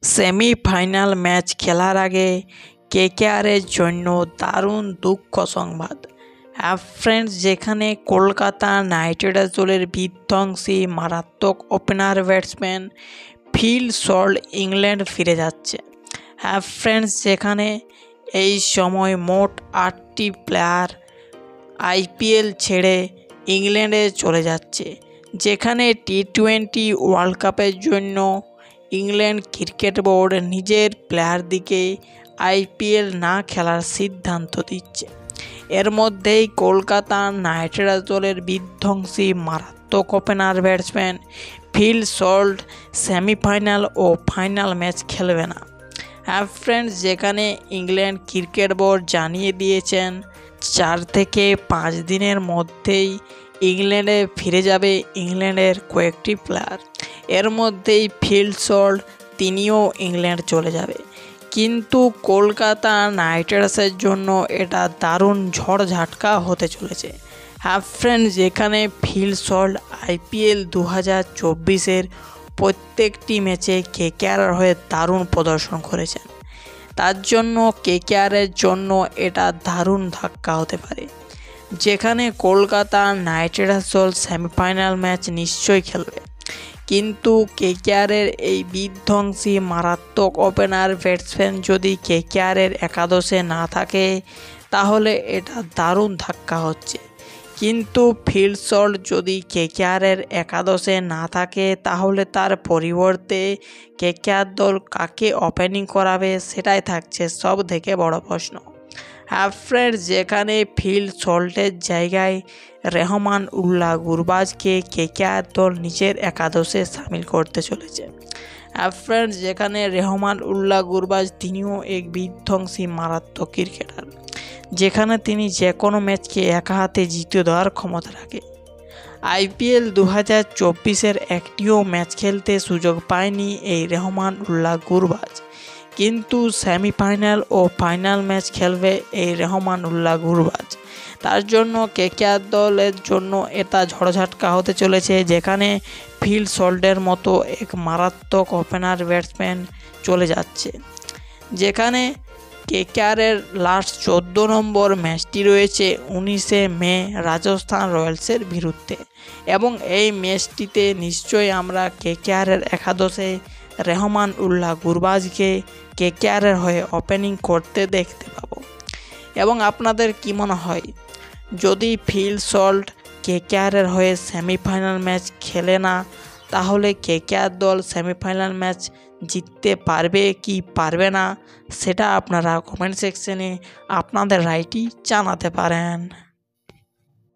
Semifinal match খেলার আগে কেকেআরের জন্য দারুণ দুঃখ সংবাদ। ফ্রেন্ডস, যেখানে কলকাতা নাইট রাইডার্স দলের বিধ্বংসী মারাত্মক opener batsman Phil salt England ফিরে যাচ্ছে। ফ্রেন্ডস, যেখানে এই সময় মোট 8টি প্লেয়ার আইপিএল ছেড়ে ইংল্যান্ডে চলে যাচ্ছে, যেখানে টি-20 ওয়ার্ল্ড কাপের জন্য ইংল্যান্ড ক্রিকেট বোর্ড নিজের প্লেয়ারদিকে আইপিএল না খেলার সিদ্ধান্ত দিচ্ছে। এর মধ্যেই কলকাতা নাইট রাইডার্স দলের বিধ্বংসী মারাত্মক opener batsman Phil Salt semifinal ও ফাইনাল ম্যাচ খেলবে না। ফ্রেন্ডস, যেখানে ইংল্যান্ড ক্রিকেট বোর্ড জানিয়ে দিয়েছেন 4 থেকে 5 দিনের মধ্যেই ইংল্যান্ডে ফিরে যাবে ইংল্যান্ডের কয়েকটি প্লেয়ার। এর মধ্যেই ফিল সল্ট তিনিও ইংল্যান্ড চলে যাবে। কিন্তু কলকাতা নাইট রাইডার্সের জন্য এটা দারুণ ঝড়ঝাটকা হতে চলেছে। ফ্রেন্ডস, যেখানে ফিল সল্ট আইপিএল 2024-এর প্রত্যেকটি ম্যাচে কেকেআরের হয়ে দারুণ প্রদর্শন করেছেন, তার জন্য কেকেআরের জন্য এটা দারুণ ধাক্কা হতে পারে। যেখানে কলকাতা নাইট রাইডার্স দল সেমিফাইনাল ম্যাচ নিশ্চয়ই খেলবে, কিন্তু কেকেআরের এই বিধ্বংসী মারাত্মক ওপেনার ব্যাটসম্যান যদি কেকেআরের একাদশে না থাকে তাহলে এটা দারুণ ধাক্কা হচ্ছে। কিন্তু ফিল সল্ট যদি কেকেআরের একাদশে না থাকে তাহলে তার পরিবর্তে কেকেআর দল কাকে ওপেনিং করাবে সেটাই থাকছে সব থেকে বড় প্রশ্ন। ফ্রেন্ডস, যেখানে ফিল সল্টের জায়গায় রেহমান উল্লাহ গুরবাজকে কেকেআর দল নিজের একাদশে সামিল করতে চলেছে। ফ্রেন্ডস, যেখানে রেহমান উল্লাহ গুরবাজ তিনিও এক বিধ্বংসী মারাত্মক ক্রিকেটার, যেখানে তিনি যে কোনো ম্যাচকে একা হাতে জিতে দেওয়ার ক্ষমতা রাখে। আইপিএল 2024-এর একটিও ম্যাচ খেলতে সুযোগ পায়নি এই রেহমান উল্লাহ গুরবাজ, কিন্তু সেমিফাইনাল ও ফাইনাল ম্যাচ খেলবে এই রেহমান উল্লাহ গুরবাজ। তার জন্য কেকেআর দলের জন্য এটা ঝড়ঝাটকা হতে চলেছে, যেখানে ফিল সল্টের মতো এক মারাত্মক ওপেনার ব্যাটসম্যান চলে যাচ্ছে। যেখানে কেকেআরের লাস্ট 14 নম্বর ম্যাচটি রয়েছে 19শে মে রাজস্থান রয়্যালসের বিরুদ্ধে, এবং এই ম্যাচটিতে নিশ্চয়ই আমরা কেকেআরের একাদশে রেহমান উল্লাহ গুরবাজকে কেকেআরের হয়ে ওপেনিং করতে দেখতে পাবো। এবং আপনাদের কি মনে হয়, যদি ফিল সল্ট কেকেআরের হয়ে সেমিফাইনাল ম্যাচ খেলে না তাহলে কেকেআর দল সেমিফাইনাল ম্যাচ জিততে পারবে কি পারবে না সেটা আপনারা কমেন্ট সেকশনে আপনাদের রায়টি জানাতে পারেন।